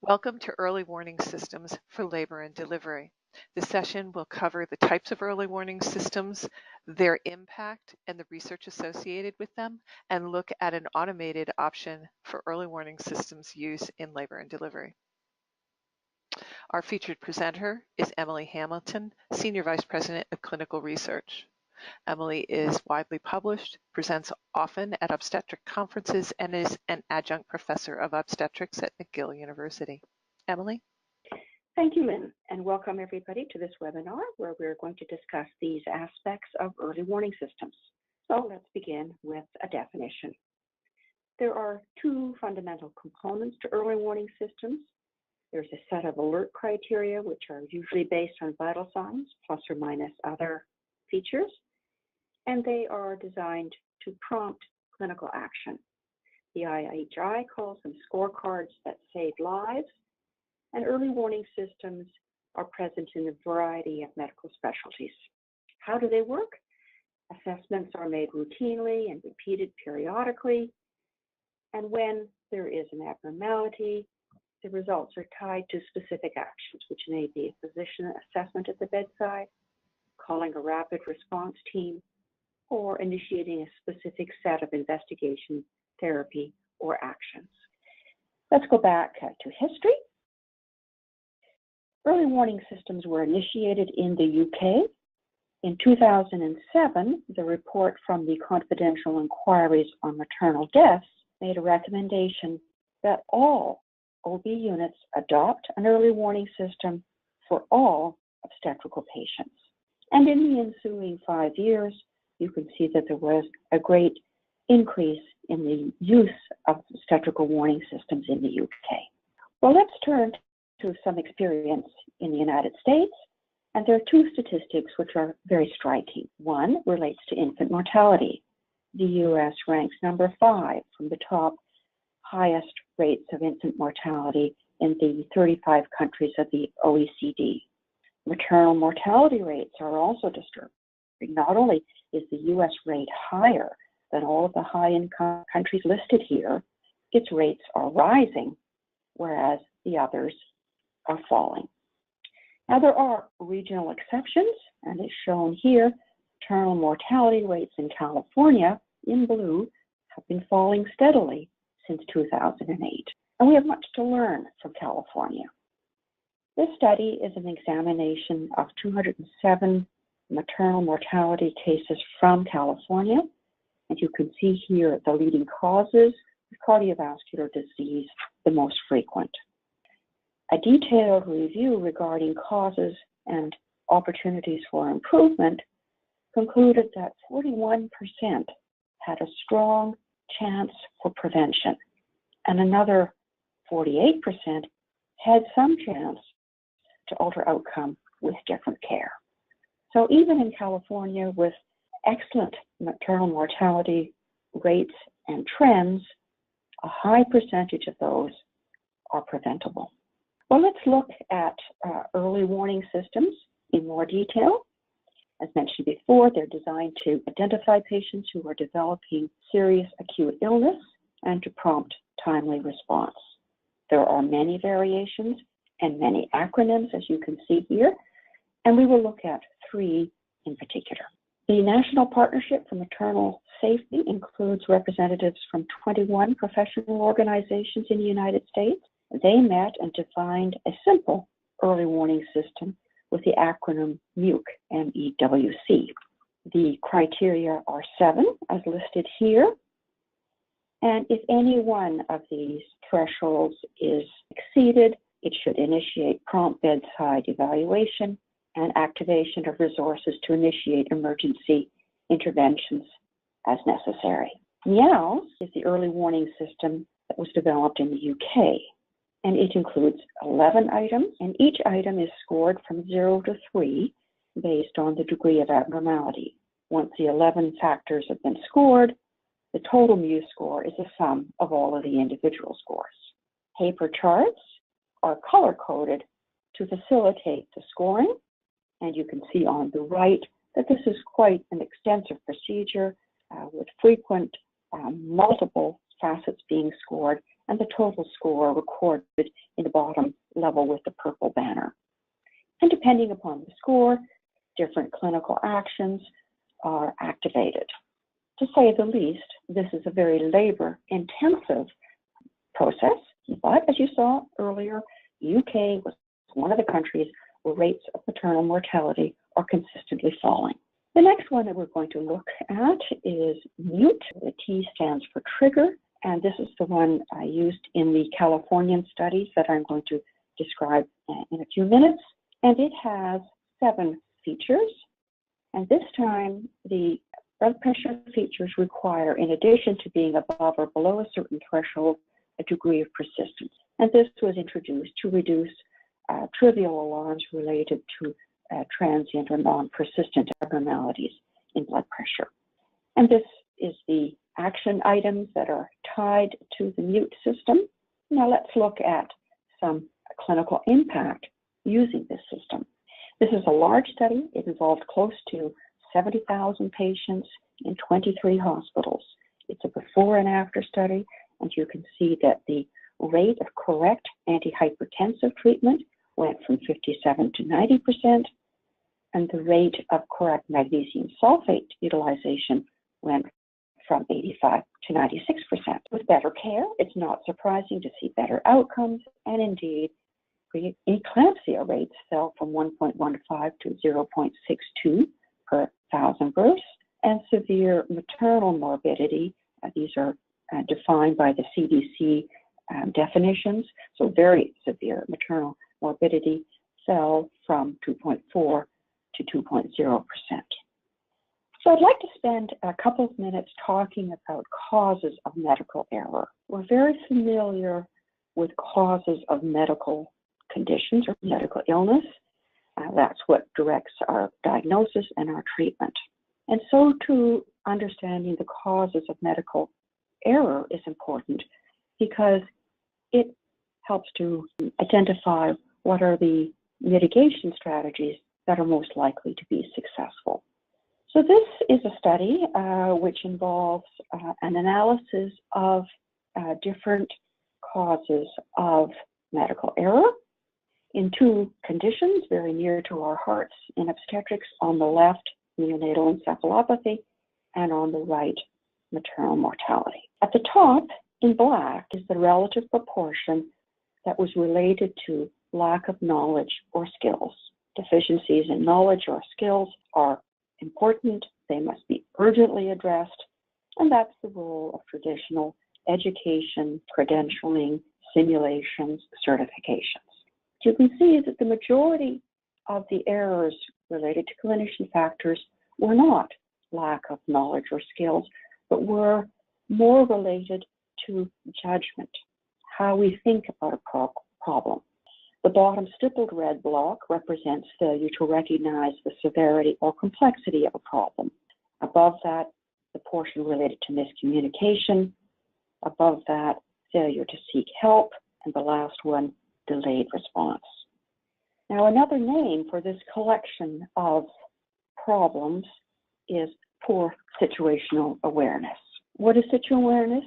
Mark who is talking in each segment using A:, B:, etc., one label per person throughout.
A: Welcome to Early Warning Systems for Labor and Delivery. This session will cover the types of early warning systems, their impact, and the research associated with them, and look at an automated option for early warning systems use in labor and delivery. Our featured presenter is Emily Hamilton, Senior Vice President of Clinical Research. Emily is widely published, presents often at obstetric conferences, and is an adjunct professor of obstetrics at McGill University. Emily?
B: Thank you, Lynn, and welcome everybody to this webinar where we're going to discuss these aspects of early warning systems. So let's begin with a definition. There are two fundamental components to early warning systems. There's a set of alert criteria, which are usually based on vital signs, plus or minus other features, and they are designed to prompt clinical action. The IHI calls them scorecards that save lives, and early warning systems are present in a variety of medical specialties. How do they work? Assessments are made routinely and repeated periodically, and when there is an abnormality, the results are tied to specific actions, which may be a physician assessment at the bedside, calling a rapid response team, or initiating a specific set of investigation, therapy, or actions. Let's go back to history. Early warning systems were initiated in the UK. In 2007, the report from the Confidential Inquiries on Maternal Deaths made a recommendation that all OB units adopt an early warning system for all obstetrical patients. And in the ensuing 5 years, you can see that there was a great increase in the use of obstetrical warning systems in the UK. Well, let's turn to some experience in the United States, and there are two statistics which are very striking. One relates to infant mortality. The US ranks number 5 from the top highest rates of infant mortality in the 35 countries of the OECD. Maternal mortality rates are also disturbing. Not only is the US rate higher than all of the high-income countries listed here, its rates are rising, whereas the others are falling. Now, there are regional exceptions, and as shown here, maternal mortality rates in California, in blue, have been falling steadily since 2008. And we have much to learn from California. This study is an examination of 207 maternal mortality cases from California. And you can see here the leading causes of cardiovascular disease, the most frequent. A detailed review regarding causes and opportunities for improvement concluded that 41% had a strong chance for prevention, and another 48% had some chance to alter outcome with different care. So even in California, with excellent maternal mortality rates and trends, a high percentage of those are preventable. Well, let's look at early warning systems in more detail. As mentioned before, they're designed to identify patients who are developing serious acute illness and to prompt timely response. There are many variations and many acronyms, as you can see here, and we will look at 3 in particular. The National Partnership for Maternal Safety includes representatives from 21 professional organizations in the United States. They met and defined a simple early warning system with the acronym MEWC, M-E-W-C. The criteria are 7, as listed here. And if any one of these thresholds is exceeded, it should initiate prompt bedside evaluation and activation of resources to initiate emergency interventions as necessary. MEOWS is the early warning system that was developed in the UK, and it includes 11 items, and each item is scored from 0 to 3 based on the degree of abnormality. Once the 11 factors have been scored, the total MEW score is the sum of all of the individual scores. Paper charts are color-coded to facilitate the scoring, and you can see on the right that this is quite an extensive procedure with frequent multiple facets being scored and the total score recorded in the bottom level with the purple banner. And depending upon the score, different clinical actions are activated. To say the least, this is a very labor-intensive process, but as you saw earlier, UK was one of the countries where rates of maternal mortality are consistently falling. The next one that we're going to look at is MUTE. The T stands for trigger, and this is the one I used in the Californian studies that I'm going to describe in a few minutes. And it has 7 features, and this time the blood pressure features require, in addition to being above or below a certain threshold, a degree of persistence. And this was introduced to reduce trivial alarms related to transient or non-persistent abnormalities in blood pressure. And this is the action items that are tied to the MUTE system. Now let's look at some clinical impact using this system. This is a large study. It involved close to 70,000 patients in 23 hospitals. It's a before and after study, and you can see that the rate of correct antihypertensive treatment went from 57 to 90%, and the rate of correct magnesium sulfate utilization went from 85 to 96%. With better care, it's not surprising to see better outcomes, and indeed, preeclampsia rates fell from 1.15 to 0.62 per 1,000 births, and severe maternal morbidity, these are defined by the CDC definitions, so very severe maternal morbidity fell from 2.4 to 2.0%. So I'd like to spend a couple of minutes talking about causes of medical error. We're very familiar with causes of medical conditions or medical illness. That's what directs our diagnosis and our treatment. And so too, understanding the causes of medical error is important because it helps to identify what are the mitigation strategies that are most likely to be successful. So this is a study which involves an analysis of different causes of medical error in 2 conditions very near to our hearts in obstetrics. On the left, neonatal encephalopathy, and on the right, maternal mortality. At the top, in black, is the relative proportion that was related to lack of knowledge or skills. Deficiencies in knowledge or skills are important. They must be urgently addressed, and that's the role of traditional education, credentialing, simulations, certifications. You can see that the majority of the errors related to clinician factors were not lack of knowledge or skills, but were more related to judgment, how we think about a problem. The bottom stippled red block represents failure to recognize the severity or complexity of a problem. Above that, the portion related to miscommunication. Above that, failure to seek help. And the last one, delayed response. Now, another name for this collection of problems is poor situational awareness. What is situational awareness?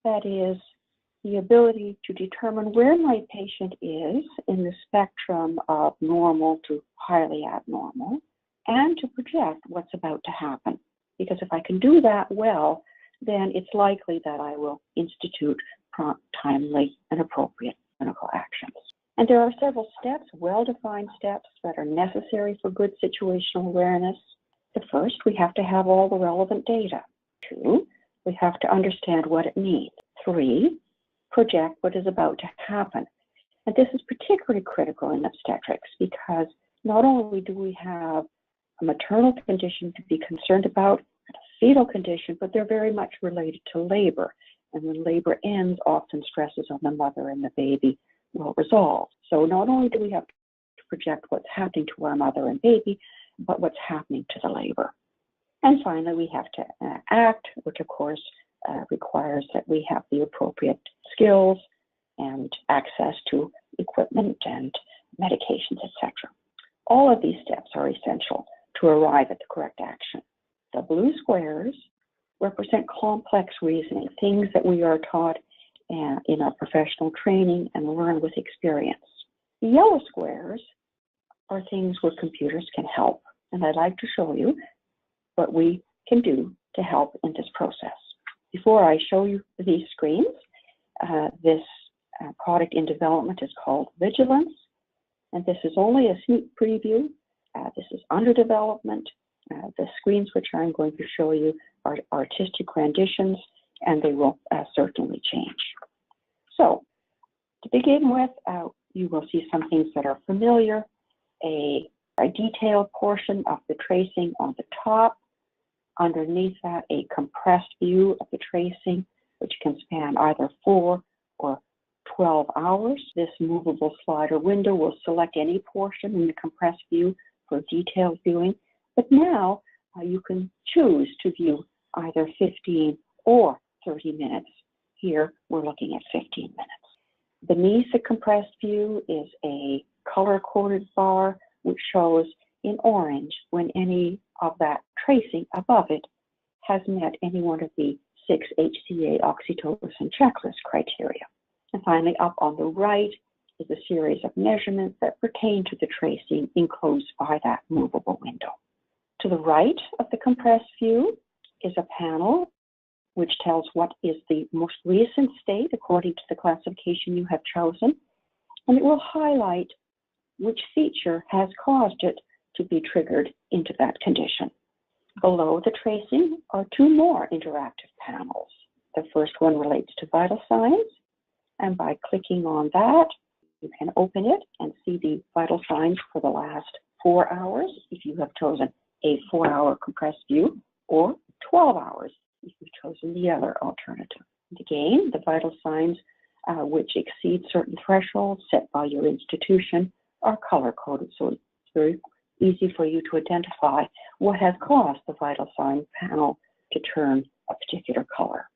B: That is the ability to determine where my patient is in the spectrum of normal to highly abnormal, and to project what's about to happen. Because if I can do that well, then it's likely that I will institute prompt, timely, and appropriate clinical actions. And there are several steps, well-defined steps, that are necessary for good situational awareness. The first, we have to have all the relevant data. 2, we have to understand what it means. 3, project what is about to happen. And this is particularly critical in obstetrics because not only do we have a maternal condition to be concerned about, and a fetal condition, but they're very much related to labor. And when labor ends, often stresses on the mother and the baby will resolve. So not only do we have to project what's happening to our mother and baby, but what's happening to the labor. And finally, we have to act, which of course requires that we have the appropriate skills and access to equipment and medications, etc. All of these steps are essential to arrive at the correct action. The blue squares represent complex reasoning, things that we are taught in our professional training and learn with experience. The yellow squares are things where computers can help, and I'd like to show you what we can do to help in this process. Before I show you these screens, this product in development is called Vigilance, and this is only a sneak preview. This is under development. The screens which I'm going to show you are artistic renditions, and they will certainly change. So, to begin with, you will see some things that are familiar. A detailed portion of the tracing on the top. Underneath that, a compressed view of the tracing, which can span either 4 or 12 hours. This movable slider window will select any portion in the compressed view for detailed viewing. But now you can choose to view either 15 or 30 minutes. Here, we're looking at 15 minutes. Beneath the compressed view is a color-coded bar, which shows in orange when any of that tracing above it has met any one of the 6 HCA oxytocin checklist criteria. And finally, up on the right is a series of measurements that pertain to the tracing enclosed by that movable window. To the right of the compressed view is a panel which tells what is the most recent state according to the classification you have chosen, and it will highlight which feature has caused it to be triggered into that condition. Below the tracing are 2 more interactive panels. The first one relates to vital signs, and by clicking on that, you can open it and see the vital signs for the last 4 hours if you have chosen a 4-hour compressed view, or 12 hours if you've chosen the other alternative. And again, the vital signs which exceed certain thresholds set by your institution are color-coded, so it's very easy for you to identify what has caused the vital sign panel to turn a particular color.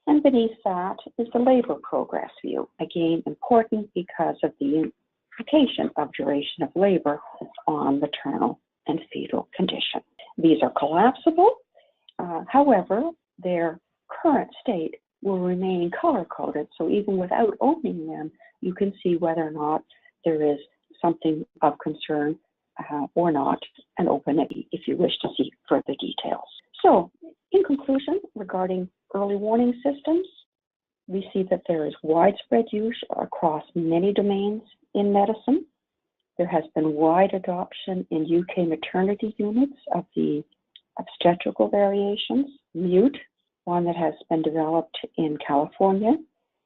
B: And beneath that is the labor progress view, again important because of the implication of duration of labor on maternal and fetal condition. These are collapsible, however, their current state will remain color-coded, so even without opening them, you can see whether or not there is something of concern or not, and open it if you wish to see further details. So, in conclusion, regarding early warning systems, we see that there is widespread use across many domains in medicine. There has been wide adoption in UK maternity units of the obstetrical variations. MUTE, one that has been developed in California,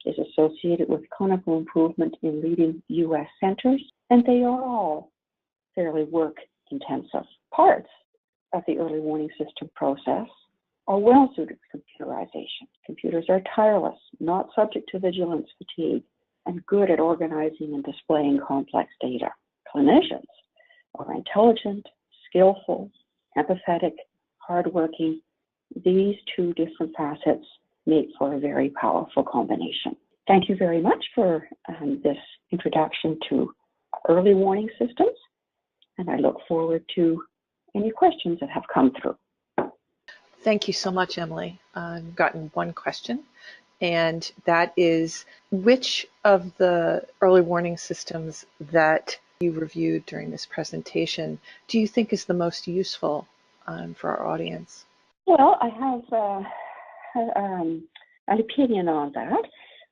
B: is associated with clinical improvement in leading US centers, and they are all fairly work-intensive. Parts of the early warning system process are well suited for computerization. Computers are tireless, not subject to vigilance fatigue, and good at organizing and displaying complex data. Clinicians are intelligent, skillful, empathetic, hardworking. These 2 different facets make for a very powerful combination. Thank you very much for this introduction to early warning systems, and I look forward to any questions that have come through.
A: Thank you so much, Emily. I've gotten one question, and that is, which of the early warning systems that you reviewed during this presentation do you think is the most useful for our audience?
B: Well, I have an opinion on that.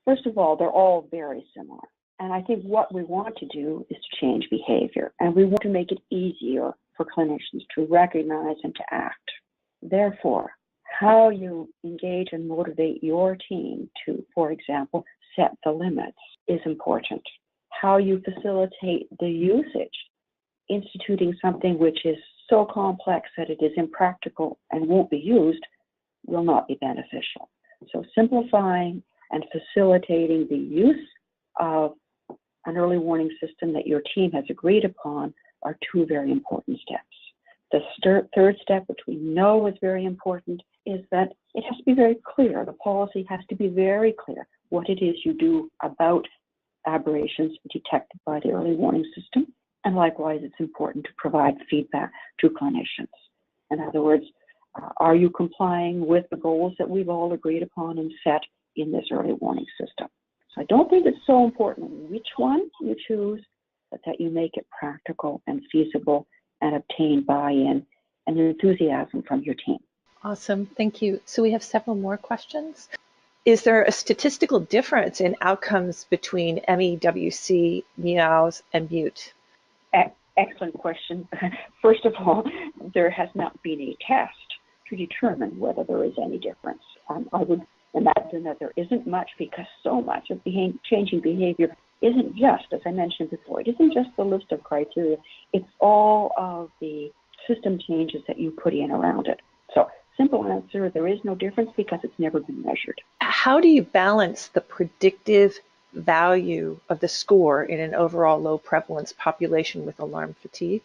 B: First of all, they're all very similar. And I think what we want to do is to change behavior, and we want to make it easier for clinicians to recognize and to act. Therefore, how you engage and motivate your team to, for example, set the limits is important. How you facilitate the usage, instituting something which is so complex that it is impractical and won't be used, will not be beneficial. So simplifying and facilitating the use of an early warning system that your team has agreed upon are 2 very important steps. The third step, which we know is very important, is that it has to be very clear. The policy has to be very clear what it is you do about aberrations detected by the early warning system. And likewise, it's important to provide feedback to clinicians. In other words, are you complying with the goals that we've all agreed upon and set in this early warning system. So I don't think it's so important which one you choose, but that you make it practical and feasible and obtain buy-in and enthusiasm from your team.
A: Awesome, thank you. So we have several more questions. Is there a statistical difference in outcomes between MEWC, meows, and mute?
B: Excellent question. First of all, there has not been a test to determine whether there is any difference. I would imagine that there isn't much, because so much of changing behavior isn't just, as I mentioned before, it isn't just the list of criteria, it's all of the system changes that you put in around it. So simple answer, there is no difference because it's never been measured.
A: How do you balance the predictive value of the score in an overall low prevalence population with alarm fatigue?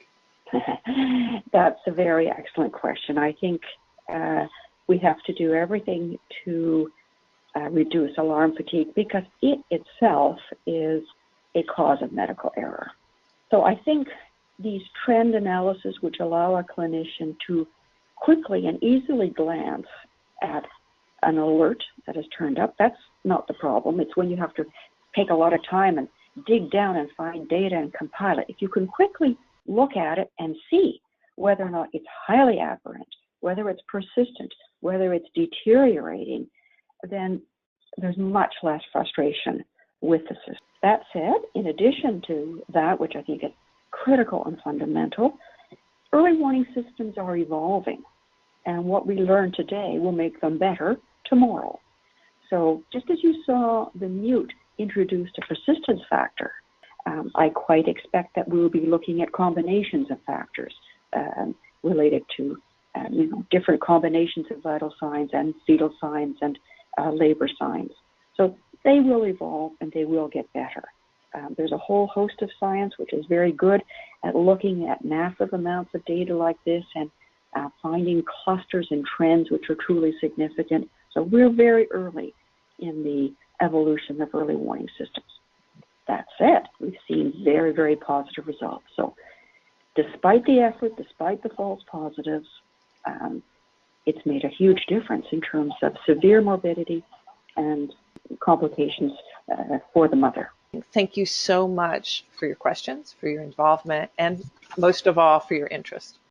B: That's a very excellent question. I think we have to do everything to reduce alarm fatigue, because it itself is a cause of medical error. So I think these trend analysis, which allow a clinician to quickly and easily glance at an alert that has turned up, that's not the problem. It's when you have to take a lot of time and dig down and find data and compile it. If you can quickly look at it and see whether or not it's highly aberrant, whether it's persistent, whether it's deteriorating, then there's much less frustration with the system. That said, in addition to that, which I think is critical and fundamental, early warning systems are evolving, and what we learn today will make them better tomorrow. So just as you saw the mute introduced a persistence factor, I quite expect that we'll be looking at combinations of factors related to different combinations of vital signs and fetal signs and labor signs. So they will evolve and they will get better. There's a whole host of science which is very good at looking at massive amounts of data like this and finding clusters and trends which are truly significant. So we're very early in the evolution of early warning systems. That said, we've seen very, very positive results. So despite the effort, despite the false positives, it's made a huge difference in terms of severe morbidity and complications for the mother.
A: Thank you so much for your questions, for your involvement, and most of all, for your interest.